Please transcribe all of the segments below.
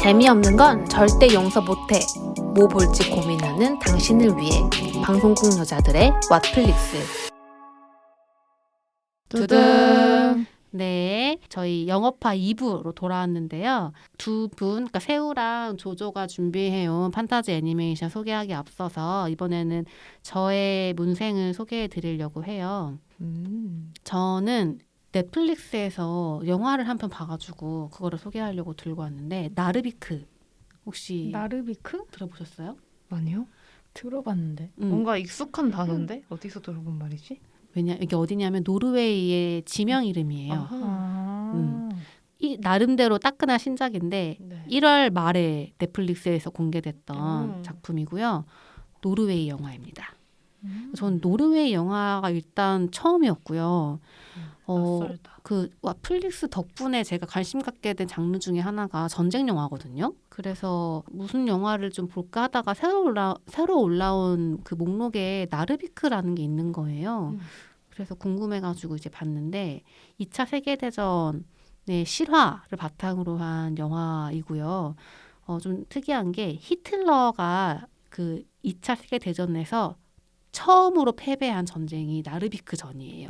재미없는 건 절대 용서 못해. 뭐 볼지 고민하는 당신을 위해 방송국 여자들의 왓플릭스. 두둥. 네, 저희 영업파 2부로 돌아왔는데요. 두 분, 그러니까 세우랑 조조가 준비해온 판타지 애니메이션 소개하기 앞서서 이번에는 저의 문생을 소개해 드리려고 해요. 저는 넷플릭스에서 영화를 한 편 봐가지고 그거를 소개하려고 들고 왔는데, 나르비크 혹시 나르비크? 들어보셨어요? 아니요. 들어봤는데 뭔가 익숙한 단어인데 어디서 들어본 말이지? 왜냐, 이게 어디냐면 노르웨이의 지명 이름이에요. 아. 이 나름대로 따끈한 신작인데 네. 1월 말에 넷플릭스에서 공개됐던 작품이고요. 노르웨이 영화입니다. 전 노르웨이 영화가 일단 처음이었고요. 낯설다. 그 왓플릭스 덕분에 제가 관심 갖게 된 장르 중에 하나가 전쟁 영화거든요. 그래서 무슨 영화를 좀 볼까 하다가 새로 올라온 그 목록에 나르비크라는 게 있는 거예요. 그래서 궁금해가지고 이제 봤는데 2차 세계대전의 실화를 바탕으로 한 영화이고요. 좀 특이한 게 히틀러가 그 2차 세계대전에서 처음으로 패배한 전쟁이 나르비크 전이에요.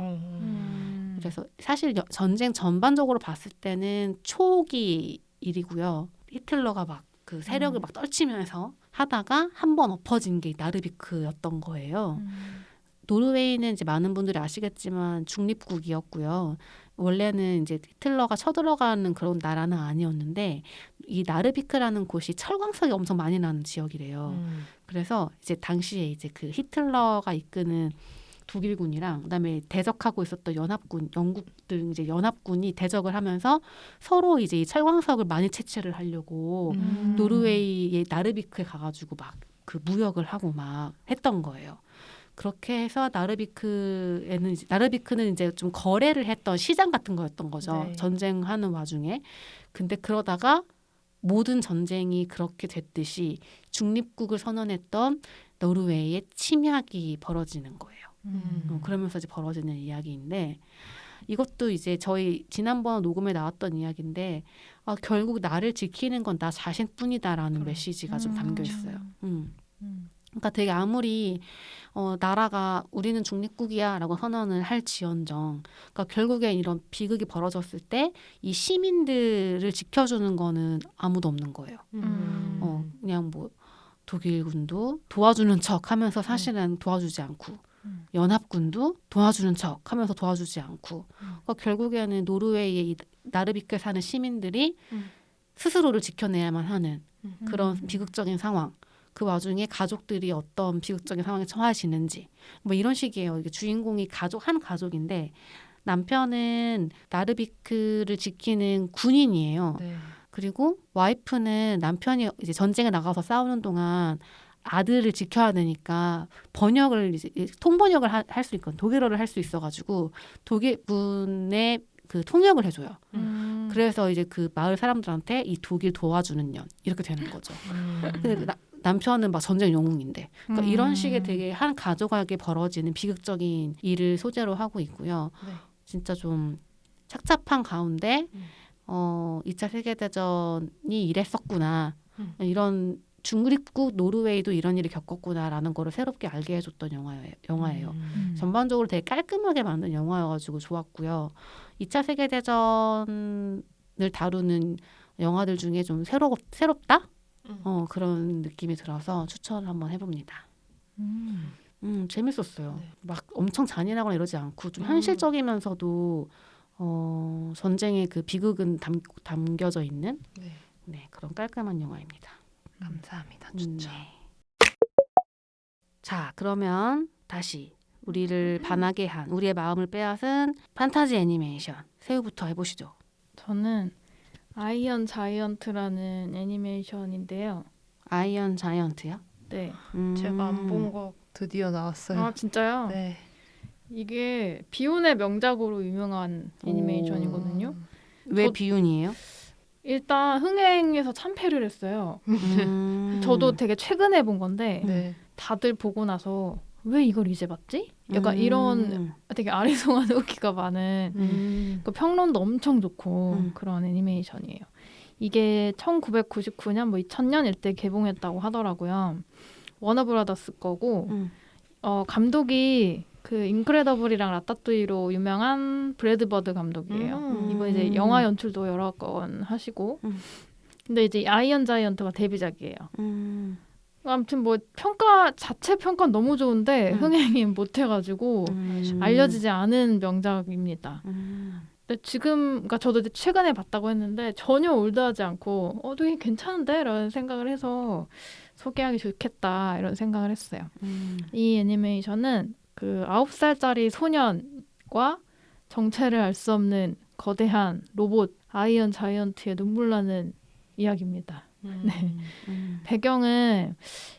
그래서 사실 전쟁 전반적으로 봤을 때는 초기 일이고요. 히틀러가 막 그 세력을 막 떨치면서 하다가 한 번 엎어진 게 나르비크였던 거예요. 노르웨이는 이제 많은 분들이 아시겠지만 중립국이었고요. 원래는 이제 히틀러가 쳐들어가는 그런 나라는 아니었는데 이 나르비크라는 곳이 철광석이 엄청 많이 나는 지역이래요. 그래서 이제 당시에 이제 그 히틀러가 이끄는 독일군이랑 그다음에 대적하고 있었던 연합군, 영국 등 이제 연합군이 대적을 하면서 서로 이제 이 철광석을 많이 채취를 하려고 노르웨이의 나르비크에 가가지고 막 그 무역을 하고 막 했던 거예요. 그렇게 해서 나르비크는 이제 좀 거래를 했던 시장 같은 거였던 거죠. 네. 전쟁하는 와중에. 근데 그러다가 모든 전쟁이 그렇게 됐듯이 중립국을 선언했던 노르웨이의 침략이 벌어지는 거예요. 그러면서 이제 벌어지는 이야기인데 이것도 이제 저희 지난번 녹음에 나왔던 이야기인데 결국 나를 지키는 건 나 자신뿐이다라는 메시지가 좀 담겨 있어요. 그러니까 되게 아무리 나라가 우리는 중립국이야라고 선언을 할지언정, 그러니까 결국에 이런 비극이 벌어졌을 때 이 시민들을 지켜주는 거는 아무도 없는 거예요. 그냥 뭐 독일군도 도와주는 척하면서 사실은 도와주지 않고. 연합군도 도와주는 척 하면서 도와주지 않고 그러니까 결국에는 노르웨이의 이 나르비크에 사는 시민들이 스스로를 지켜내야만 하는 그런 비극적인 상황, 그 와중에 가족들이 어떤 비극적인 상황에 처하시는지 뭐 이런 식이에요. 이게 주인공이 한 가족인데 남편은 나르비크를 지키는 군인이에요. 네. 그리고 와이프는 남편이 이제 전쟁에 나가서 싸우는 동안 아들을 지켜야 되니까 번역을 이제 통번역을 할 수 있거든. 독일어를 할 수 있어가지고 독일 분의 그 통역을 해줘요. 그래서 이제 그 마을 사람들한테 이 독일 도와주는 년 이렇게 되는 거죠. 근데 남편은 막 전쟁 영웅인데 그러니까 이런 식의 되게 한 가족에게 벌어지는 비극적인 일을 소재로 하고 있고요. 네. 진짜 좀 착잡한 가운데 2차 세계대전이 이랬었구나. 이런 중립국 노르웨이도 이런 일을 겪었구나라는 거를 새롭게 알게 해줬던 영화예요. 전반적으로 되게 깔끔하게 만든 영화여가지고 좋았고요. 2차 세계대전을 다루는 영화들 중에 좀 새롭다? 그런 느낌이 들어서 추천을 한번 해봅니다. 재밌었어요. 네. 막 엄청 잔인하거나 이러지 않고 좀 현실적이면서도 전쟁의 그 비극은 담겨져 있는 그런 깔끔한 영화입니다. 감사합니다. 추천. 자, 그러면 다시 우리를 반하게 한 우리의 마음을 빼앗은 판타지 애니메이션 새우부터 해보시죠. 저는 아이언 자이언트라는 애니메이션인데요. 아이언 자이언트요? 네. 제가 안 본 거 드디어 나왔어요. 아 진짜요? 네. 이게 비운의 명작으로 유명한 애니메이션이거든요. 왜 비운이에요? 일단 흥행에서 참패를 했어요. 저도 되게 최근에 본 건데 네. 다들 보고 나서 왜 이걸 이제 봤지? 약간 이런 되게 아리송한 후기가 많은 그 평론도 엄청 좋고 그런 애니메이션이에요. 이게 1999년 뭐 2000년 일때 개봉했다고 하더라고요. 워너브라더스 거고 감독이 그 인크레더블이랑 라따뚜이로 유명한 브래드 버드 감독이에요. 이번 이제 영화 연출도 여러 건 하시고 근데 이제 아이언 자이언트가 데뷔작이에요. 아무튼 뭐 자체 평가 너무 좋은데 흥행이 못해가지고 알려지지 않은 명작입니다. 근데 지금 그러니까 저도 이제 최근에 봤다고 했는데 전혀 올드하지 않고 되게 괜찮은데? 라는 생각을 해서 소개하기 좋겠다 이런 생각을 했어요. 이 애니메이션은 그 9살짜리 소년과 정체를 알 수 없는 거대한 로봇 아이언 자이언트의 눈물 나는 이야기입니다. 네. 배경은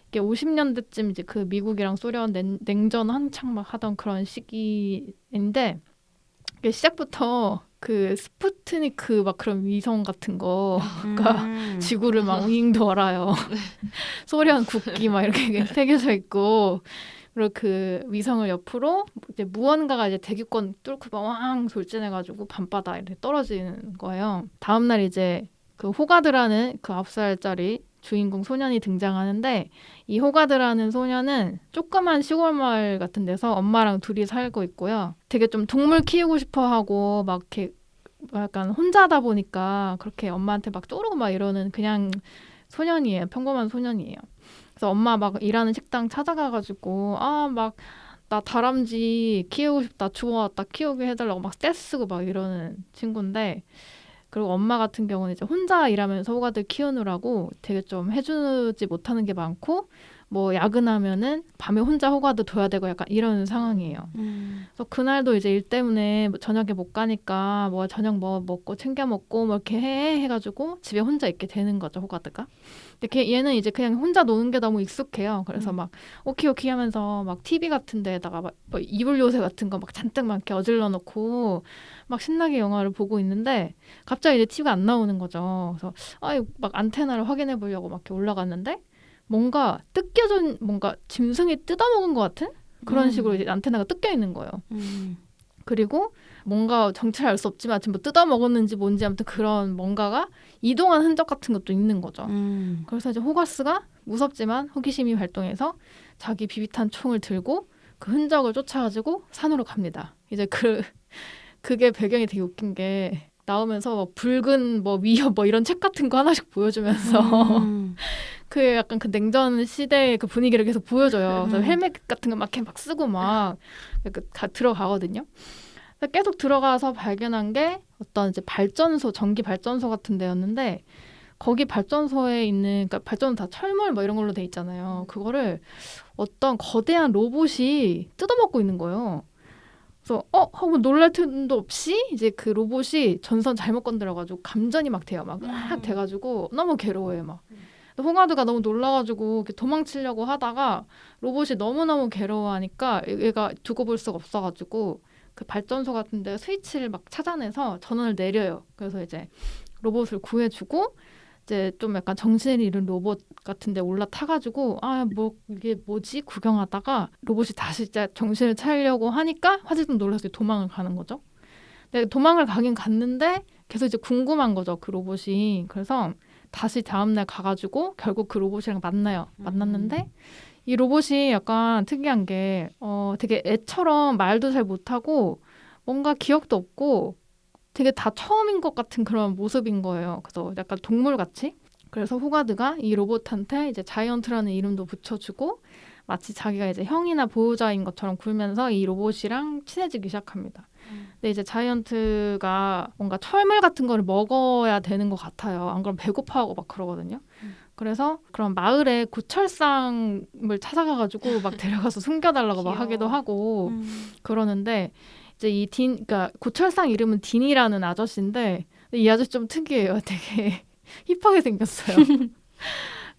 이게 50년대쯤 이제 그 미국이랑 소련 냉전 한창 막 하던 그런 시기인데 이게 시작부터 그 스푸트니크 막 그런 위성 같은 거가 지구를 막 윙 돌아요. 소련 국기 막 이렇게 새겨져 있고 그리고 그 위성을 옆으로 이제 무언가가 이제 대기권 뚫고 막 왕 돌진해가지고 밤바다 이렇게 떨어지는 거예요. 다음 날 이제 그 호가드라는 그 9살짜리 주인공 소년이 등장하는데 이 호가드라는 소년은 조그만 시골 마을 같은 데서 엄마랑 둘이 살고 있고요. 되게 좀 동물 키우고 싶어 하고 막 이렇게 약간 혼자다 보니까 그렇게 엄마한테 막 쪼르고 막 이러는 그냥 소년이에요. 평범한 소년이에요. 그래서 엄마 막 일하는 식당 찾아가가지고 막 나 다람쥐 키우고 싶다. 주워왔다 키우게 해달라고 막 떼쓰고 막 이러는 친구인데 그리고 엄마 같은 경우는 이제 혼자 일하면서 호가들 키우느라고 되게 좀 해주지 못하는 게 많고 뭐 야근하면은 밤에 혼자 호가드 둬야 되고 약간 이런 상황이에요. 그래서 그날도 이제 일 때문에 뭐 저녁에 못 가니까 뭐 저녁 뭐 먹고 챙겨 먹고 뭐 이렇게 해가지고 집에 혼자 있게 되는 거죠 호가드가. 근데 얘는 이제 그냥 혼자 노는 게 너무 익숙해요. 그래서 막 오키오키 하면서 막 TV 같은 데다가 막 뭐 이불 요새 같은 거 막 잔뜩 막 이렇게 어질러 놓고 막 신나게 영화를 보고 있는데 갑자기 이제 TV가 안 나오는 거죠. 그래서 막 안테나를 확인해 보려고 막 이렇게 올라갔는데 뭔가 뜯겨진 뭔가 짐승이 뜯어먹은 것 같은 그런 식으로 이제 안테나가 뜯겨 있는 거예요. 그리고 뭔가 정체를 알 수 없지만 뭐 뜯어먹었는지 뭔지 아무튼 그런 뭔가가 이동한 흔적 같은 것도 있는 거죠. 그래서 이제 호가스가 무섭지만 호기심이 발동해서 자기 비비탄 총을 들고 그 흔적을 쫓아가지고 산으로 갑니다. 이제 그게 배경이 되게 웃긴 게 나오면서 뭐 붉은 뭐 위협 뭐 이런 책 같은 거 하나씩 보여주면서 그 약간 그 냉전 시대의 그 분위기를 계속 보여줘요. 그래서 헬멧 같은 거 막 쓰고 막 들어가거든요. 그래서 계속 들어가서 발견한 게 어떤 이제 발전소, 전기 발전소 같은 데였는데 거기 발전소에 있는 그러니까 발전소 다 철물 뭐 이런 걸로 돼 있잖아요. 그거를 어떤 거대한 로봇이 뜯어먹고 있는 거예요. 그래서 하고 놀랄 틈도 없이 이제 그 로봇이 전선 잘못 건드려가지고 감전이 막 돼요. 막 돼가지고 너무 괴로워요. 막. 호가드가 너무 놀라가지고 이렇게 도망치려고 하다가 로봇이 너무너무 괴로워하니까 얘가 두고 볼 수가 없어가지고 그 발전소 같은 데 스위치를 막 찾아내서 전원을 내려요. 그래서 이제 로봇을 구해주고 이제 좀 약간 정신을 잃은 로봇 같은 데 올라타가지고 뭐 이게 뭐지? 구경하다가 로봇이 다시 이제 정신을 차리려고 하니까 화들짝 놀라서 도망을 가는 거죠. 근데 도망을 가긴 갔는데 계속 이제 궁금한 거죠. 그 로봇이. 그래서 다시 다음날 가가지고 결국 그 로봇이랑 만나요. 만났는데 이 로봇이 약간 특이한 게 되게 애처럼 말도 잘 못하고 뭔가 기억도 없고 되게 다 처음인 것 같은 그런 모습인 거예요. 그래서 약간 동물같이. 그래서 호가드가 이 로봇한테 이제 자이언트라는 이름도 붙여주고 마치 자기가 이제 형이나 보호자인 것처럼 굴면서 이 로봇이랑 친해지기 시작합니다. 근데 이제 자이언트가 뭔가 철물 같은 거를 먹어야 되는 것 같아요. 안 그러면 배고파하고 막 그러거든요. 그래서 그런 마을에 고철상을 찾아가가지고 막 데려가서 숨겨달라고 막 하기도 하고 그러는데 이제 그러니까 고철상 이름은 딘이라는 아저씨인데 이 아저씨 좀 특이해요. 되게 힙하게 생겼어요.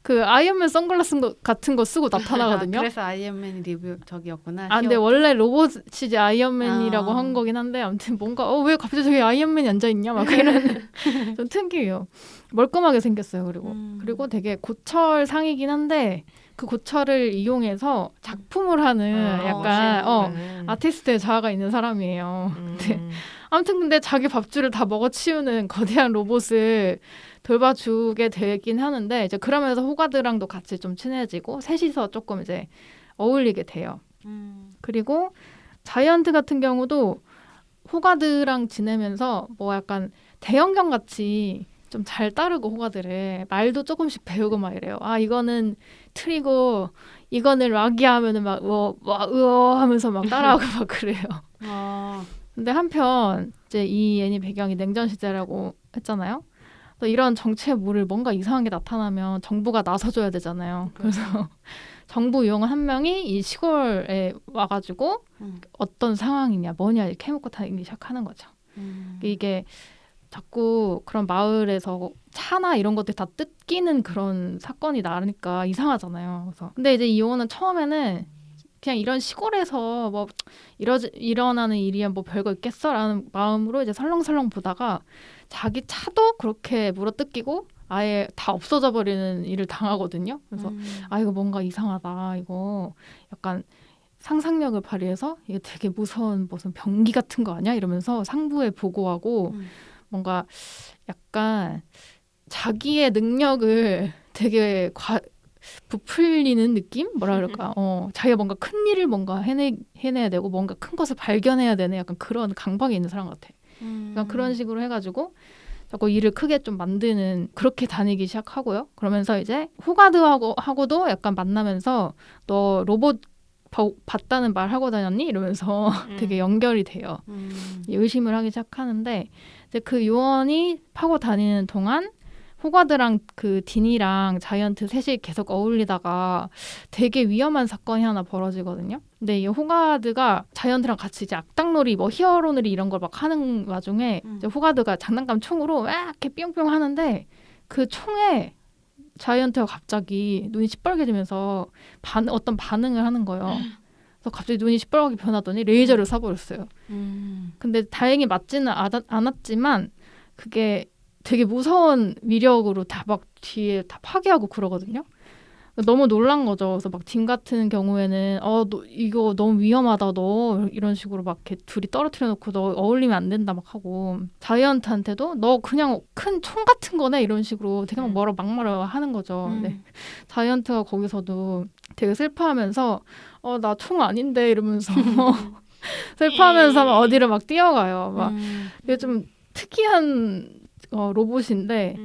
그 아이언맨 선글라스 같은 거 쓰고 나타나거든요. 그래서 아이언맨 리뷰 저기였구나. 근데 원래 로봇이 이제 아이언맨이라고 한 거긴 한데 아무튼 뭔가 왜 갑자기 저기 아이언맨이 앉아있냐 막 이런 좀 특이해요. 멀끔하게 생겼어요. 그리고 되게 고철상이긴 한데 그 고철을 이용해서 작품을 하는 약간 아티스트의 자아가 있는 사람이에요. 네. 아무튼 근데 자기 밥줄을 다 먹어치우는 거대한 로봇을 돌봐주게 되긴 하는데 이제 그러면서 호가드랑도 같이 좀 친해지고 셋이서 조금 이제 어울리게 돼요. 그리고 자이언트 같은 경우도 호가드랑 지내면서 뭐 약간 대형견 같이 좀 잘 따르고 호가드를 말도 조금씩 배우고 막 이래요. 아 이거는 트리고 이거는 락이야 하면은 막 으어 하면서 막 따라하고 막 그래요. 근데 한편 이제 이 애니 배경이 냉전 시대라고 했잖아요. 또 이런 정체에 모를 뭔가 이상한 게 나타나면 정부가 나서줘야 되잖아요. 그래서 정부 요원 한 명이 이 시골에 와가지고 어떤 상황이냐 뭐냐 이렇게 해먹고 다니기 시작하는 거죠. 이게 자꾸 그런 마을에서 차나 이런 것들 다 뜯기는 그런 사건이 나니까 이상하잖아요. 그래서 근데 이제 이 요원은 처음에는 그냥 이런 시골에서 뭐 일어나는 일이야 뭐 별거 있겠어라는 마음으로 이제 설렁설렁 보다가 자기 차도 그렇게 물어뜯기고 아예 다 없어져 버리는 일을 당하거든요. 그래서 아 이거 뭔가 이상하다. 이거 약간 상상력을 발휘해서 이게 되게 무서운 무슨 병기 같은 거 아니야? 이러면서 상부에 보고하고 뭔가 약간 자기의 능력을 되게 부풀리는 느낌? 뭐라 그럴까? 자기가 뭔가 큰 일을 뭔가 해내야 되고 뭔가 큰 것을 발견해야 되는 약간 그런 강박이 있는 사람 같아. 그러니까 그런 식으로 해가지고 자꾸 일을 크게 좀 만드는 그렇게 다니기 시작하고요. 그러면서 이제 호가드하고도 약간 만나면서 너 로봇 봤다는 말 하고 다녔니? 이러면서 되게 연결이 돼요. 의심을 하기 시작하는데 이제 그 요원이 파고 다니는 동안 호가드랑 그 디니랑 자이언트 셋이 계속 어울리다가 되게 위험한 사건이 하나 벌어지거든요. 근데 이 호가드가 자이언트랑 같이 이제 악당놀이, 뭐 히어로놀이 이런 걸 막 하는 와중에 이제 호가드가 장난감 총으로 이렇게 뿅뿅 하는데 그 총에 자이언트가 갑자기 눈이 시뻘개지면서 어떤 반응을 하는 거예요. 그래서 갑자기 눈이 시뻘겋게 변하더니 레이저를 쏴버렸어요. 근데 다행히 맞지는 않았지만 그게 되게 무서운 위력으로 다 막 뒤에 다 파괴하고 그러거든요. 너무 놀란 거죠. 그래서 막 딘 같은 경우에는 너 이거 너무 위험하다 너 이런 식으로 막 이렇게 둘이 떨어뜨려 놓고 너 어울리면 안 된다 막 하고 자이언트한테도 너 그냥 큰 총 같은 거네 이런 식으로 되게 막 막말을 하는 거죠. 근데 자이언트가 거기서도 되게 슬퍼하면서 나 총 아닌데 이러면서 슬퍼하면서 막 어디를 막 뛰어가요. 막 이게 좀 특이한 로봇인데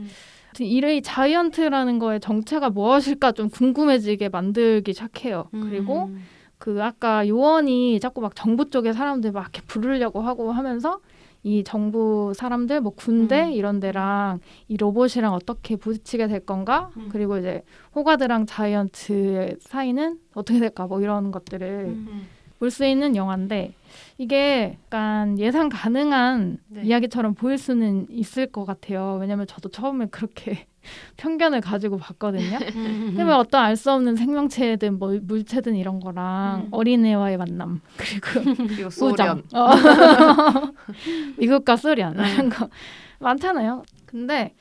이 자이언트라는 거의 정체가 무엇일까 좀 궁금해지게 만들기 시작해요. 그리고 그 아까 요원이 자꾸 막 정부 쪽의 사람들 막 이렇게 부르려고 하고 하면서 이 정부 사람들 뭐 군대 이런 데랑 이 로봇이랑 어떻게 부딪히게 될 건가? 그리고 이제 호가드랑 자이언트의 사이는 어떻게 될까? 뭐 이런 것들을 볼 수 있는 영화인데 이게 약간 예상 가능한 이야기처럼 보일 수는 있을 것 같아요. 왜냐면 저도 처음에 그렇게 편견을 가지고 봤거든요. 그러면 어떤 알 수 없는 생명체든 뭐 물체든 이런 거랑 어린애와의 만남 그리고 소련 미국과 소련 이런 거 많잖아요. 근데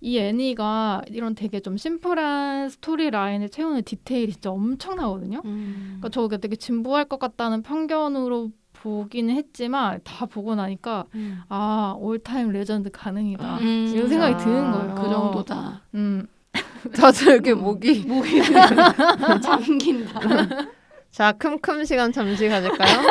이 애니가 이런 되게 좀 심플한 스토리 라인을 채우는 디테일이 진짜 엄청나거든요. 그러니까 저게 되게 진부할 것 같다는 편견으로 보기는 했지만 다 보고 나니까 올타임 레전드 가능이다 이런 생각이 드는 거예요. 그 정도다. 다들 이렇게 목이 잠긴다. 자 큼큼 시간 잠시 가질까요?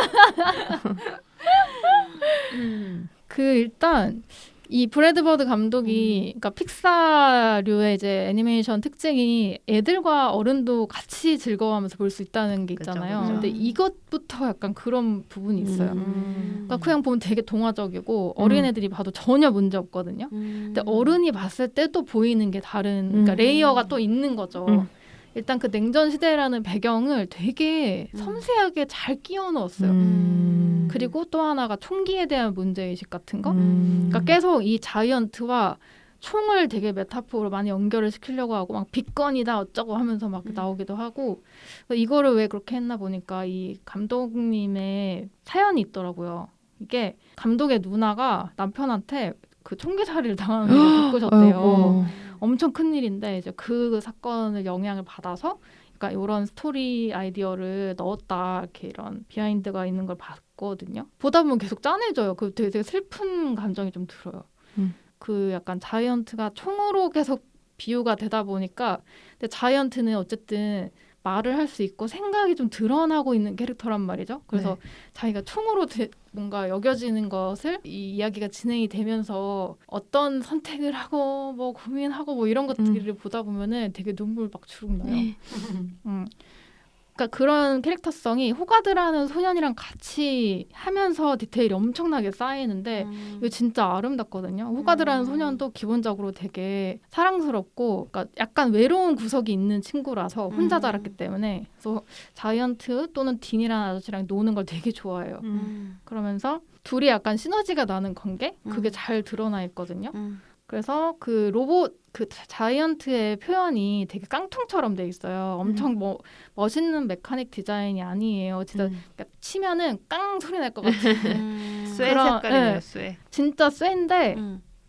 일단 이 브래드 버드 감독이 그러니까 픽사류의 이제 애니메이션 특징이 애들과 어른도 같이 즐거워하면서 볼 수 있다는 게 있잖아요. 그쵸. 근데 이것부터 약간 그런 부분이 있어요. 그러니까 그냥 보면 되게 동화적이고 어린애들이 봐도 전혀 문제 없거든요. 근데 어른이 봤을 때 또 보이는 게 다른 그러니까 레이어가 또 있는 거죠. 일단 그 냉전 시대라는 배경을 되게 섬세하게 잘 끼워 넣었어요. 그리고 또 하나가 총기에 대한 문제의식 같은 거. 그러니까 계속 이 자이언트와 총을 되게 메타포로 많이 연결을 시키려고 하고 막 빅건이다 어쩌고 하면서 막 나오기도 하고 이거를 왜 그렇게 했나 보니까 이 감독님의 사연이 있더라고요. 이게 감독의 누나가 남편한테 그 총기살이를 당하는 걸 겪으셨대요. 엄청 큰 일인데 이제 그 사건을 영향을 받아서 그러니까 이런 스토리 아이디어를 넣었다 이렇게 이런 비하인드가 있는 걸 봤거든요. 보다 보면 계속 짠해져요. 그 되게 슬픈 감정이 좀 들어요. 그 약간 자이언트가 총으로 계속 비유가 되다 보니까 근데 자이언트는 어쨌든 말을 할 수 있고 생각이 좀 드러나고 있는 캐릭터란 말이죠. 그래서 자기가 총으로 뭔가 여겨지는 것을 이 이야기가 진행이 되면서 어떤 선택을 하고 뭐 고민하고 뭐 이런 것들을 보다 보면은 되게 눈물 막 주룩 나요. 그러니까 그런 캐릭터성이 호가드라는 소년이랑 같이 하면서 디테일이 엄청나게 쌓이는데 이거 진짜 아름답거든요. 호가드라는 소년도 기본적으로 되게 사랑스럽고 그러니까 약간 외로운 구석이 있는 친구라서 혼자 자랐기 때문에 그래서 자이언트 또는 딘이라는 아저씨랑 노는 걸 되게 좋아해요. 그러면서 둘이 약간 시너지가 나는 관계? 그게 잘 드러나 있거든요. 그래서 그 로봇 그 자이언트의 표현이 되게 깡통처럼 돼 있어요. 엄청 뭐 멋있는 메카닉 디자인이 아니에요. 진짜 그러니까 치면은 깡 소리 날 것 같은 쇠 그런, 색깔이네요. 네. 쇠. 진짜 쇠인데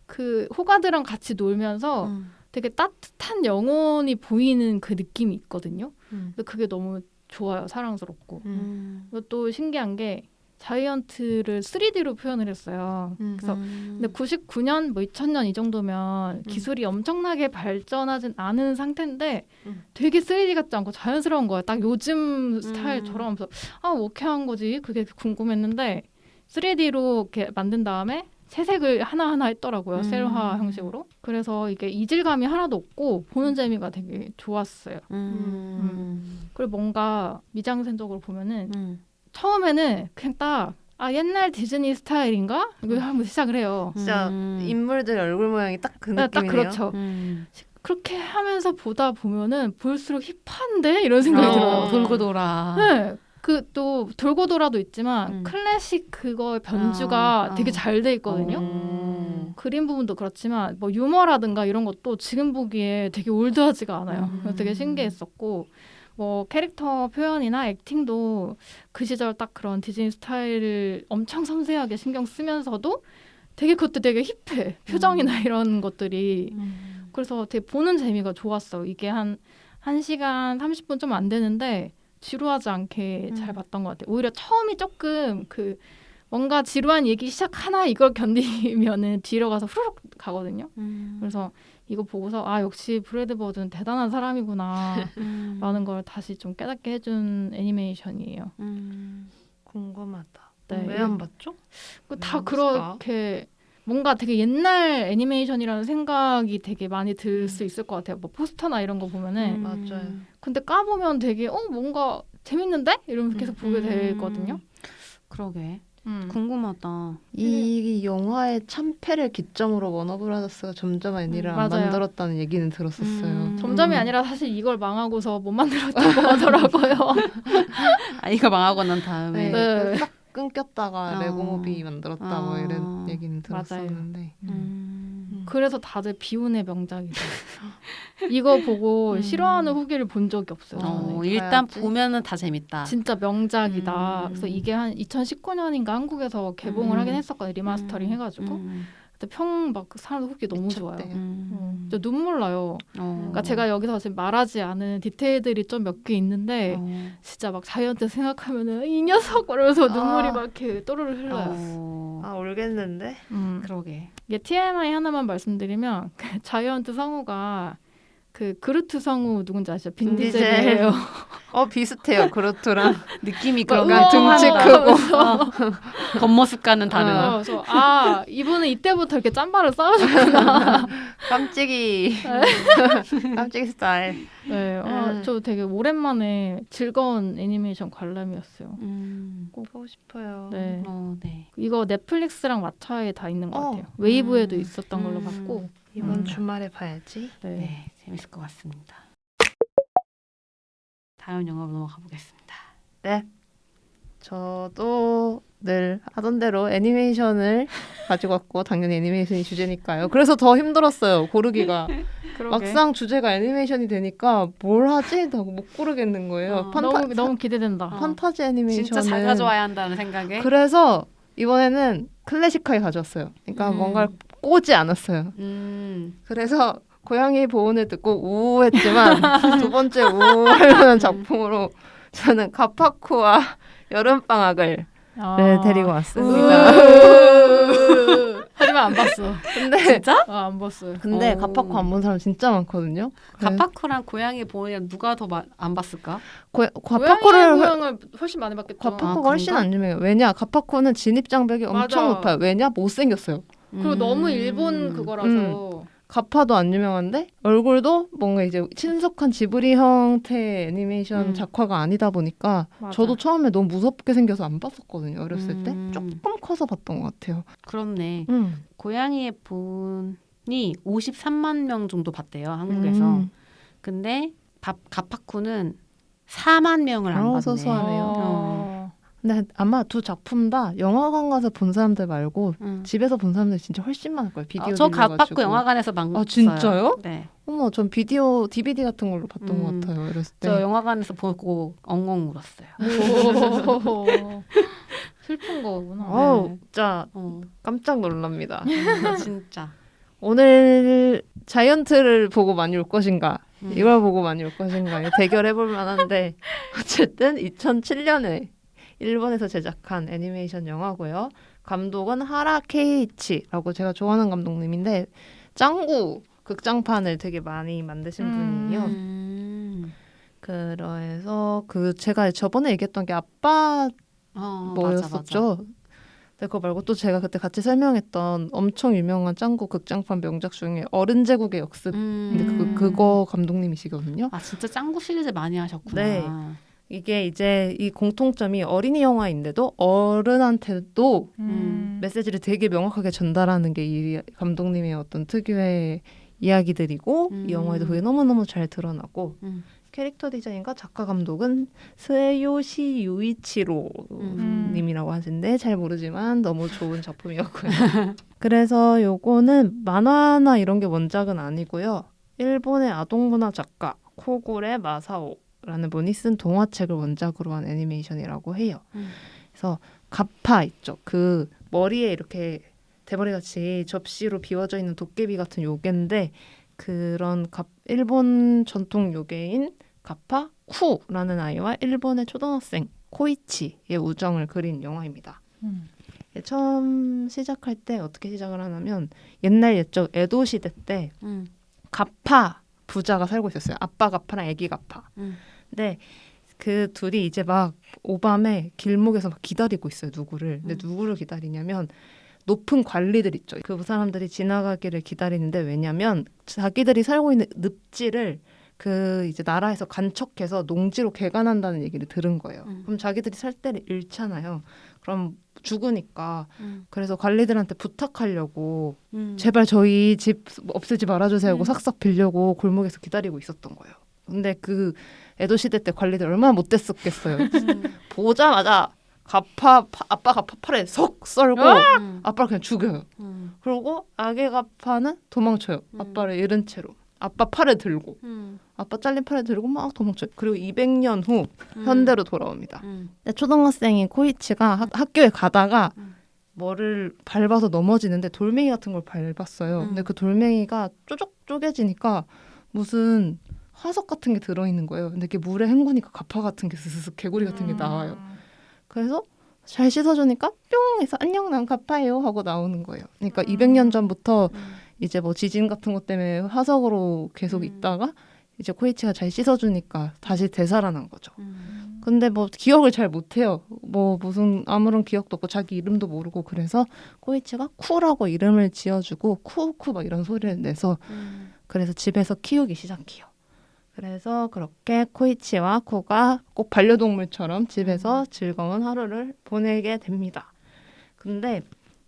그 호가드랑 같이 놀면서 되게 따뜻한 영혼이 보이는 그 느낌이 있거든요. 근데 그게 너무 좋아요. 사랑스럽고. 그리고 또 신기한 게 자이언트를 3D로 표현을 했어요. 그래서 근데 99년 뭐 2000년 이 정도면 기술이 엄청나게 발전하진 않은 상태인데 되게 3D 같지 않고 자연스러운 거예요. 딱 요즘 스타일처럼. 그래서 어떻게 한 거지? 그게 궁금했는데 3D로 이렇게 만든 다음에 채색을 하나하나 했더라고요. 셀화 형식으로. 그래서 이게 이질감이 하나도 없고 보는 재미가 되게 좋았어요. 그리고 뭔가 미장센적으로 보면은 처음에는 그냥 딱 옛날 디즈니 스타일인가? 이거 한번 시작을 해요. 진짜 인물들 얼굴 모양이 딱 그 네, 느낌이네요. 딱 그렇죠. 그렇게 하면서 보다 보면은 볼수록 힙한데 이런 생각이 들어요. 돌고 돌아. 네. 그 또 돌고 돌아도 있지만 클래식 그거의 변주가 되게 잘 돼 있거든요. 그림 부분도 그렇지만 뭐 유머라든가 이런 것도 지금 보기에 되게 올드하지가 않아요. 그래서 되게 신기했었고 뭐 캐릭터 표현이나 액팅도 그 시절 딱 그런 디즈니 스타일을 엄청 섬세하게 신경 쓰면서도 되게 그것도 되게 힙해. 표정이나 이런 것들이. 그래서 되게 보는 재미가 좋았어요. 이게 한 1시간 30분 좀 안 되는데 지루하지 않게 잘 봤던 것 같아요. 오히려 처음이 조금 그 뭔가 지루한 얘기 시작하나 이걸 견디면은 뒤로 가서 후루룩 가거든요. 그래서 이거 보고서 역시 브래드 버드는 대단한 사람이구나 라는 걸 다시 좀 깨닫게 해준 애니메이션이에요. 궁금하다. 네. 왜 안 봤죠? 다 그렇게 뭔가 되게 옛날 애니메이션이라는 생각이 되게 많이 들 수 있을 것 같아요. 뭐 포스터나 이런 거 보면은 맞아요. 근데 까보면 되게 뭔가 재밌는데? 이러면서 계속 보게 되거든요. 그러게. 궁금하다. 이 영화의 참패를 기점으로 워너브라더스가 점점 애니를 안 맞아요. 만들었다는 얘기는 들었었어요. 점점이 아니라 사실 이걸 망하고서 못 만들었다고 하더라고요. 이거 망하고 난 다음에. 네. 딱 끊겼다가 어. 레고무비 만들었다 뭐 이런 얘기는 들었었는데 그래서 다들 비운의 명작이죠. 이거 보고 싫어하는 후기를 본 적이 없어요. 저는. 일단 봐야지. 보면은 다 재밌다. 진짜 명작이다. 그래서 이게 한 2019년인가 한국에서 개봉을 하긴 했었거든요. 리마스터링 해가지고. 근데 막 사람들 후기 너무 좋아요. 진짜 눈물 나요. 그러니까 제가 여기서 지금 말하지 않은 디테일들이 좀 몇 개 있는데 진짜 막 자이언트 생각하면은 이 녀석 이러면서 눈물이 막 이렇게 또르르 흘러요. 울겠는데? 그러게. 이게 TMI 하나만 말씀드리면 자이언트 성우가 그 그루트 성우 누군지 아시죠? 빈 디젤이에요. 비슷해요. 그루트랑 느낌이 그러니까 그런가? 등치 크고 겉모습과는 다른. 그래서 이분은 이때부터 이렇게 짬바를 쌓아줬구나. 깜찍이 깜찍이 스타일. 네, 저 되게 오랜만에 즐거운 애니메이션 관람이었어요. 꼭 보고 싶어요. 네. 네. 이거 넷플릭스랑 왓챠에 다 있는 것 같아요. 웨이브에도 있었던 걸로 봤고. 이번 주말에 봐야지. 네. 네, 재밌을 것 같습니다. 다음 영화로 넘어가 보겠습니다. 네. 저도 늘 하던 대로 애니메이션을 가지고 왔고 당연히 애니메이션이 주제니까요. 그래서 더 힘들었어요. 고르기가. 막상 주제가 애니메이션이 되니까 뭘 하지? 못 고르겠는 거예요. 너무 기대된다. 판타지 애니메이션은 진짜 잘 가져와야 한다는 생각에. 그래서 이번에는 클래식하게 가져왔어요. 그러니까 뭔가를 꼬지 않았어요. 그래서 고양이 보온을 듣고 우했지만 두 번째 우하려는 작품으로 저는 가파쿠와 여름방학을 데리고 왔습니다. 하지만 안 봤어. 근데 진짜? 안 봤어요. 근데 어. 가파쿠 안 본 사람 진짜 많거든요. 가파쿠랑 고양이 보온이랑 누가 더 안 봤을까? 가파쿠를 고양을 훨씬 많이 봤겠죠. 가파쿠가 훨씬 그런가? 안 유명해요. 왜냐 가파쿠는 진입 장벽이 엄청 맞아. 높아요. 왜냐 못생겼어요. 그리고 너무 일본 그거라서. 가파도 안 유명한데 얼굴도 뭔가 이제 친숙한 지브리 형태의 애니메이션 작화가 아니다 보니까 맞아. 저도 처음에 너무 무섭게 생겨서 안 봤었거든요. 어렸을 때 조금 커서 봤던 것 같아요. 그렇네. 고양이의 보온이 53만 명 정도 봤대요. 한국에서. 근데 가파쿠는 4만 명을 안 봤네. 소소하네요. 근데 아마 두 작품 다 영화관 가서 본 사람들 말고 집에서 본 사람들 진짜 훨씬 많을 거예요. 비디오 저 빌려가지고. 가파쿠 영화관에서 봤어요. 아 진짜요? 네. 어머 전 비디오 DVD 같은 걸로 봤던 것 같아요. 어렸을 때. 저 영화관에서 보고 엉엉 울었어요. 슬픈 거구나. 어우 진짜 어, 깜짝 놀랍니다. 진짜. 오늘 자이언트를 보고 많이 울 것인가 이걸 보고 많이 울 것인가 대결해볼 만한데 어쨌든 2007년에 일본에서 제작한 애니메이션 영화고요. 감독은 하라 케이치라고 제가 좋아하는 감독님인데 짱구 극장판을 되게 많이 만드신 분이에요. 그래서 제가 저번에 얘기했던 게 아빠 뭐였었죠? 맞아. 근데 그거 말고 또 제가 그때 같이 설명했던 엄청 유명한 짱구 극장판 명작 중에 어른 제국의 역습. 근데 그거 감독님이시거든요. 아 진짜 짱구 시리즈 많이 하셨구나. 네. 이게 이제 이 공통점이 어린이 영화인데도 어른한테도 메시지를 되게 명확하게 전달하는 게 이 감독님의 어떤 특유의 이야기들이고 이 영화에도 그게 너무너무 잘 드러나고 캐릭터 디자인과 작가 감독은 스에요시 유이치로 님이라고 하신데 잘 모르지만 너무 좋은 작품이었고요. 그래서 요거는 만화나 이런 게 원작은 아니고요. 일본의 아동문화 작가 코구레 마사오라는 분이 쓴 동화책을 원작으로 한 애니메이션이라고 해요. 그래서 가파 있죠. 그 머리에 이렇게 대머리같이 접시로 비워져 있는 도깨비 같은 요괴인데 그런 일본 전통 요괴인 가파 쿠라는 아이와 일본의 초등학생 코이치의 우정을 그린 영화입니다. 처음 시작할 때 어떻게 시작을 하냐면 옛날 옛적 에도 시대 때 가파 부자가 살고 있었어요. 아빠 가파랑 아기 가파. 근데 그 둘이 이제 막 오밤에 길목에서 막 기다리고 있어요. 누구를. 근데 누구를 기다리냐면 높은 관리들 있죠. 그 사람들이 지나가기를 기다리는데 왜냐면 자기들이 살고 있는 늪지를 그 이제 나라에서 간척해서 농지로 개간한다는 얘기를 들은 거예요. 그럼 자기들이 살 때를 잃잖아요. 그럼 죽으니까 그래서 관리들한테 부탁하려고 제발 저희 집 없애지 말아주세요 하고 싹싹 빌려고 골목에서 기다리고 있었던 거예요. 근데 그 에도 시대 때 관리들 얼마나 못됐었겠어요. 보자마자 아빠 가파 팔에 석 썰고 아빠를 그냥 죽여요. 그리고 아기 가파는 도망쳐요. 아빠를 잃은 채로. 아빠 팔을 들고 아빠 잘린 팔을 들고 막 도망쳐요. 그리고 200년 후 현대로 돌아옵니다. 초등학생인 코이치가 학교에 가다가 뭐를 밟아서 넘어지는데 돌멩이 같은 걸 밟았어요. 근데 그 돌멩이가 쪼적 쪼개지니까 무슨 화석 같은 게 들어있는 거예요. 근데 이게 물에 헹구니까 가파 같은 게 스스스 개구리 같은 게 나와요. 그래서 잘 씻어주니까 뿅 해서 안녕 난 가파예요 하고 나오는 거예요. 그러니까 200년 전부터 이제 뭐 지진 같은 것 때문에 화석으로 계속 있다가 이제 코이치가 잘 씻어주니까 다시 되살아난 거죠. 근데 뭐 기억을 잘 못해요. 뭐 무슨 아무런 기억도 없고 자기 이름도 모르고 그래서 코이치가 쿠라고 이름을 지어주고 쿠쿠 막 이런 소리를 내서 그래서 집에서 키우기 시작해요. 그래서 그렇게 코이치와 쿠가 꼭 반려동물처럼 집에서 즐거운 하루를 보내게 됩니다. 근데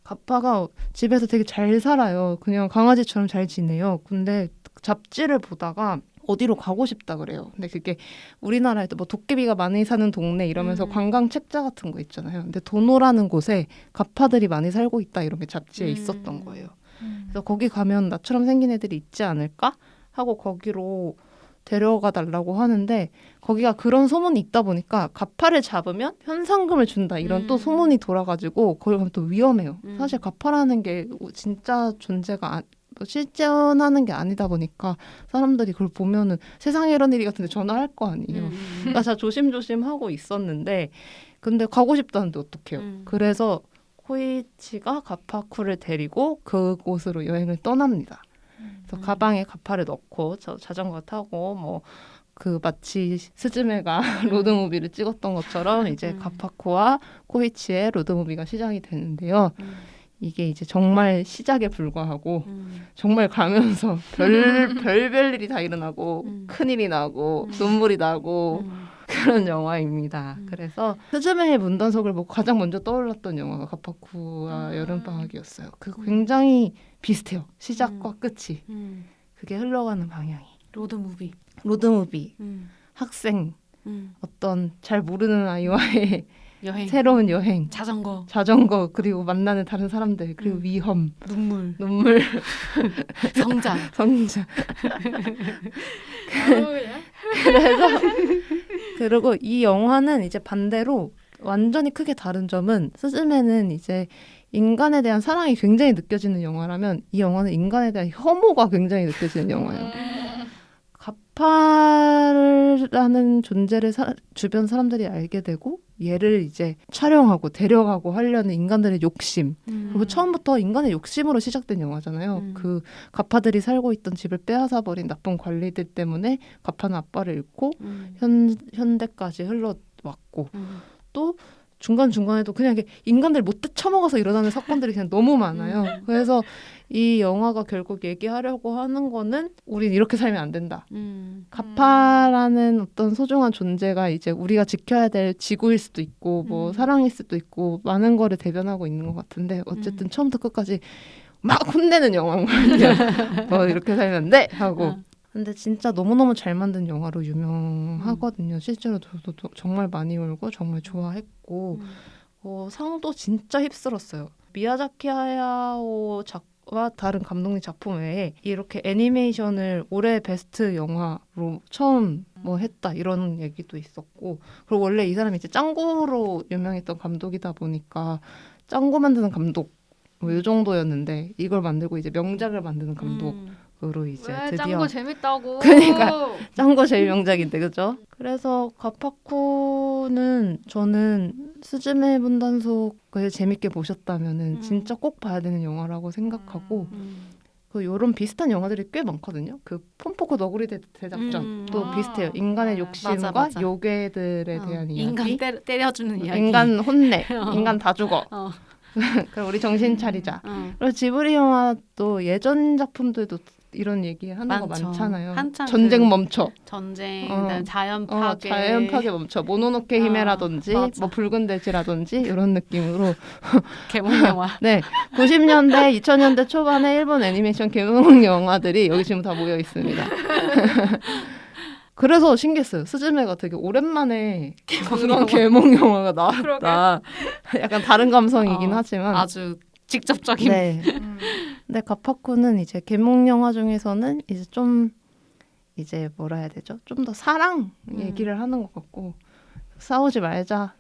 가파가 집에서 되게 잘 살아요. 그냥 강아지처럼 잘 지내요. 근데 잡지를 보다가 어디로 가고 싶다 그래요. 근데 그게 우리나라에도 뭐 도깨비가 많이 사는 동네 이러면서 관광 책자 같은 거 있잖아요. 근데 도노라는 곳에 가파들이 많이 살고 있다 이런 게 잡지에 있었던 거예요. 그래서 거기 가면 나처럼 생긴 애들이 있지 않을까 하고 거기로 데려가 달라고 하는데 거기가 그런 소문이 있다 보니까 가파를 잡으면 현상금을 준다 이런 또 소문이 돌아가지고 거기 가면 또 위험해요. 사실 가파라는 게 진짜 존재가 실존하는 게 아니다 보니까 사람들이 그걸 보면은 세상에 이런 일이 같은데 전화할 거 아니에요. 그러니까 다 조심조심 하고 있었는데 근데 가고 싶다는데 어떡해요. 그래서 코이치가 가파쿠를 데리고 그곳으로 여행을 떠납니다. 그래서 가방에 가파를 넣고 자전거 타고 뭐 그 마치 스즈메가 로드무비를 찍었던 것처럼 이제 가파쿠와 코이치의 로드무비가 시작이 되는데요. 이게 이제 정말 시작에 불과하고 정말 가면서 별별 일이 다 일어나고 큰일이 나고 눈물이 나고 그런 영화입니다. 그래서 스즈메의 문단속을 보고 가장 먼저 떠올랐던 영화가 가파쿠와 여름방학이었어요. 그 굉장히 비슷해요. 시작과 끝이. 그게 흘러가는 방향이. 로드무비. 학생. 어떤 잘 모르는 아이와의 여행. 새로운 여행. 자전거. 그리고 만나는 다른 사람들. 그리고 위험. 눈물. 성장. 그래서 그리고 이 영화는 이제 반대로 완전히 크게 다른 점은 스즈메는 이제 인간에 대한 사랑이 굉장히 느껴지는 영화라면 이 영화는 인간에 대한 혐오가 굉장히 느껴지는 영화예요. 가파라는 존재를 주변 사람들이 알게 되고 얘를 이제 촬영하고 데려가고 하려는 인간들의 욕심. 그리고 처음부터 인간의 욕심으로 시작된 영화잖아요. 그 가파들이 살고 있던 집을 빼앗아버린 나쁜 관리들 때문에 가파는 아빠를 잃고 현대까지 흘러왔고 또 중간중간에도 그냥 이게 인간들 못돼 처먹어서 일어나는 사건들이 그냥 너무 많아요. 그래서 이 영화가 결국 얘기하려고 하는 거는 우린 이렇게 살면 안 된다. 가파라는 어떤 소중한 존재가 이제 우리가 지켜야 될 지구일 수도 있고 뭐 사랑일 수도 있고 많은 거를 대변하고 있는 것 같은데 어쨌든 처음부터 끝까지 막 혼내는 영화인 거 아니야. 이렇게 살면 안 돼! 하고. 근데 진짜 너무너무 잘 만든 영화로 유명하거든요. 실제로 저도 정말 많이 울고 정말 좋아했고 상도 진짜 휩쓸었어요. 미야자키 하야오 와 다른 감독님 작품 외에 이렇게 애니메이션을 올해 베스트 영화로 처음 뭐 했다 이런 얘기도 있었고 그리고 원래 이 사람이 이제 짱구로 유명했던 감독이다 보니까 짱구 만드는 감독 뭐 이 정도였는데 이걸 만들고 이제 명작을 만드는 감독으로 이제 왜 드디어 짱구 재밌다고. 그러니까 짱구 제일 명작인데 그죠? 그래서 가파쿠는 저는 스즈메 문단속을 재밌게 보셨다면은 진짜 꼭 봐야 되는 영화라고 생각하고 그 요런 비슷한 영화들이 꽤 많거든요. 그 폼포코 너구리 대작전도 비슷해요. 인간의 욕심과 맞아. 요괴들에 대한 이야기. 인간 때려주는 이야기. 인간 혼내. 인간 다 죽어. 그럼 우리 정신 차리자. 그리고 지브리 영화도 예전 작품들도 이런 얘기 하는 거 많잖아요. 전쟁 멈춰. 그다음에 자연 파괴. 자연 파괴 멈춰. 모노노케 히메라든지 뭐 붉은 돼지라든지 이런 느낌으로 개몽 영화. 네. 90년대, 2000년대 초반에 일본 애니메이션 개몽 영화들이 여기 지금 다 모여 있습니다. 그래서 신기했어요. 스즈메가 되게 오랜만에 그런 개몽 영화가 나왔다. 약간 다른 감성이긴 하지만 아주 직접적인. 네. 근데 가파쿠는 이제 개몽 영화 중에서는 이제 좀 이제 뭐라 해야 되죠? 좀 더 사랑 얘기를 하는 것 같고 싸우지 말자.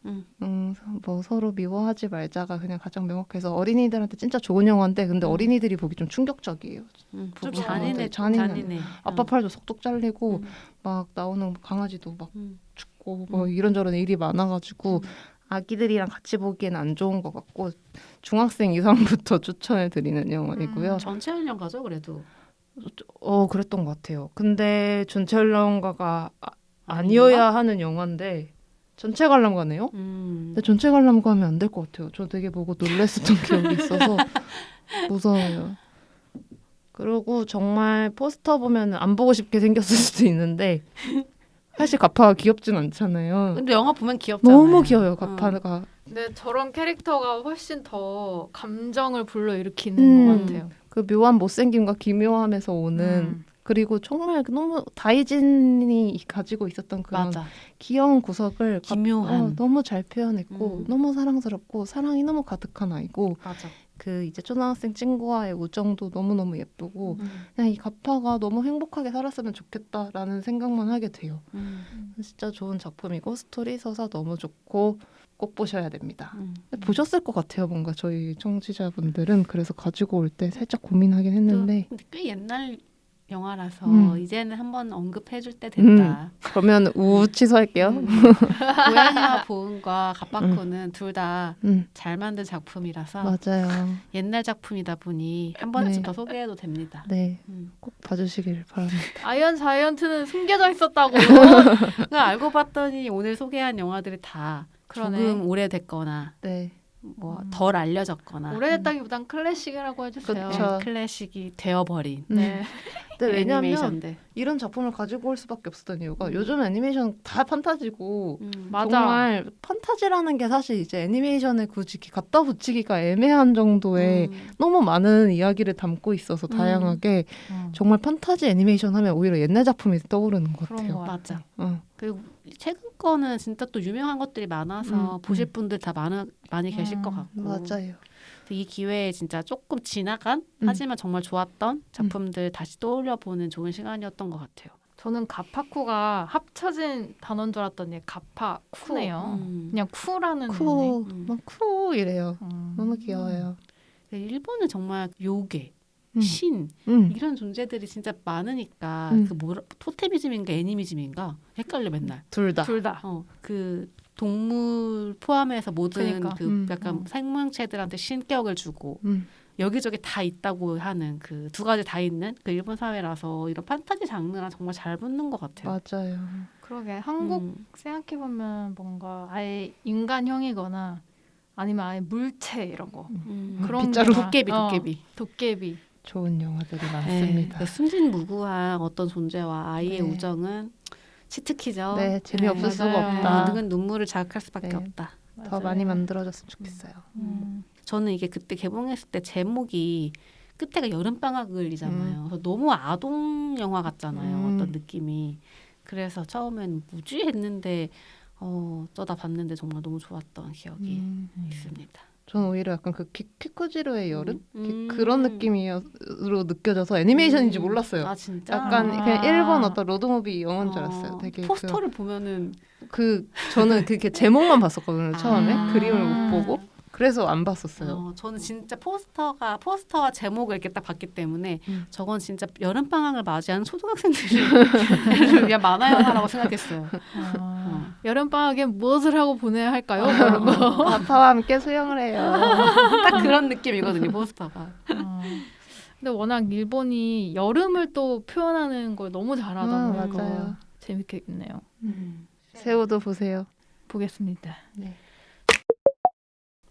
뭐 서로 미워하지 말자가 그냥 가장 명확해서 어린이들한테 진짜 좋은 영화인데 근데 어린이들이 보기 좀 충격적이에요. 좀 잔인해. 아빠 팔도 속독 잘리고 막 나오는 강아지도 막 죽고 뭐 이런저런 일이 많아가지고 아기들이랑 같이 보기엔 안 좋은 것 같고 중학생 이상부터 추천해드리는 영화이고요. 전체 연령가죠 그래도. 그랬던 것 같아요. 근데 전체 연령가가 아니어야 하는 영화인데 전체 관람가네요. 근데 전체 관람가 하면 안 될 것 같아요. 저 되게 보고 놀랐었던 기억이 있어서 무서워요. 그리고 정말 포스터 보면 안 보고 싶게 생겼을 수도 있는데 사실 가파가 귀엽진 않잖아요. 근데 영화 보면 귀엽잖아요. 너무 귀여워요 가파가. 근데 저런 캐릭터가 훨씬 더 감정을 불러일으키는 것 같아요. 그 묘한 못생김과 기묘함에서 오는 그리고 정말 너무 다이진이 가지고 있었던 그런 맞아. 귀여운 구석을 기묘한. 너무 잘 표현했고 너무 사랑스럽고 사랑이 너무 가득한 아이고 맞아. 그 이제 초등학생 친구와의 우정도 너무너무 예쁘고 그냥 이 가파가 너무 행복하게 살았으면 좋겠다라는 생각만 하게 돼요. 진짜 좋은 작품이고 스토리 서사 너무 좋고 꼭 보셔야 됩니다. 보셨을 것 같아요. 뭔가 저희 청취자분들은. 그래서 가지고 올 때 살짝 고민하긴 했는데 근데 꽤 옛날 영화라서 이제는 한번 언급해줄 때 됐다. 그러면 취소할게요. 고양이와 보은과 갑바쿠는 둘 다 잘 만든 작품이라서 맞아요. 옛날 작품이다 보니 한 번쯤 네. 더 소개해도 됩니다. 네, 꼭 봐주시길 바랍니다. 아이언 자이언트는 숨겨져 있었다고. 그걸 알고 봤더니 오늘 소개한 영화들이 다 그러네. 조금 오래됐거나 네, 뭐 덜 알려졌거나 오래됐다기보단 클래식이라고 해주세요. 그쵸. 클래식이 되어버린 네. 근데 왜냐면 애니메이션들. 이런 작품을 가지고 올 수밖에 없었던 이유가 요즘 애니메이션 다 판타지고 맞아. 정말 판타지라는 게 사실 이제 애니메이션에 굳이 이렇게 갖다 붙이기가 애매한 정도의 너무 많은 이야기를 담고 있어서 다양하게 정말 판타지 애니메이션 하면 오히려 옛날 작품이 떠오르는 것 그런 같아요. 거 같아. 맞아. 응. 그리고 최근 거는 진짜 또 유명한 것들이 많아서 보실 분들 다 많이 계실 것 같고. 맞아요. 이 기회에 진짜 조금 지나간 하지만 정말 좋았던 작품들 다시 떠올려보는 좋은 시간이었던 것 같아요. 저는 가파쿠가 합쳐진 단어인 줄 알았더니 가파쿠네요. 그냥 쿠라는 쿠, 의미네. 막 쿠이래요. 너무 귀여워요. 일본은 정말 요괴, 신 이런 존재들이 진짜 많으니까 그 토테미즘인가 애니미즘인가 헷갈려 맨날. 둘 다. 둘 다. 그 동물 포함해서 모든 그러니까. 그 약간 생명체들한테 신격을 주고 여기저기 다 있다고 하는 그 두 가지 다 있는 그 일본 사회라서 이런 판타지 장르랑 정말 잘 붙는 것 같아요. 맞아요. 그러게 한국 생각해 보면 뭔가 아예 인간형이거나 아니면 아예 물체 이런 거 그런 빗자루. 도깨비. 도깨비. 좋은 영화들이 네, 많습니다. 그 순진무구한 어떤 존재와 아이의 네. 우정은 치트키죠. 네, 재미없을 수가 맞아요. 없다. 모든 눈물을 자극할 수밖에 네. 없다. 더 많이 만들어졌으면 좋겠어요. 저는 이게 그때 개봉했을 때 제목이 끝에가 여름방학을이잖아요. 그래서 너무 아동 영화 같잖아요. 어떤 느낌이. 그래서 처음엔 뭐지 했는데 어쩌다 봤는데 정말 너무 좋았던 기억이 있습니다. 저는 오히려 약간 그 키쿠지로의 여름 그런 느낌으로 느껴져서 애니메이션인지 몰랐어요. 아 진짜? 약간 그냥 일본 어떤 로드무비 영화인 줄 알았어요. 되게 포스터를 보면은 저는 그게 제목만 봤었거든요. 처음에 아. 그림을 못 보고 그래서 안 봤었어요. 저는 진짜 포스터와 제목을 이렇게 딱 봤기 때문에 저건 진짜 여름방학을 맞이하는 초등학생들을 위한 만화 영화라고 생각했어요. 여름방학엔 무엇을 하고 보내야 할까요? 그런 거. 아빠와 함께 수영을 해요. 딱 그런 느낌이거든요, 포스터가. 근데 워낙 일본이 여름을 또 표현하는 걸 너무 잘하다 보니까 맞아요. 재밌겠네요. 새우도 보세요. 보겠습니다. 네.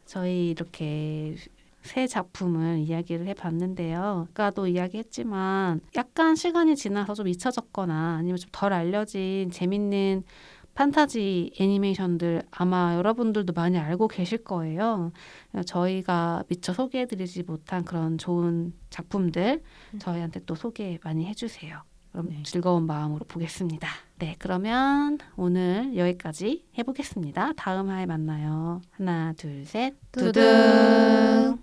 저희 이렇게 새 작품을 이야기를 해봤는데요. 아까도 이야기했지만 약간 시간이 지나서 좀 잊혀졌거나 아니면 좀 덜 알려진 재밌는 판타지 애니메이션들 아마 여러분들도 많이 알고 계실 거예요. 저희가 미처 소개해드리지 못한 그런 좋은 작품들 저희한테 또 소개 많이 해주세요. 그럼 즐거운 마음으로 보겠습니다. 네, 그러면 오늘 여기까지 해보겠습니다. 다음 화에 만나요. 하나, 둘, 셋. 두둥.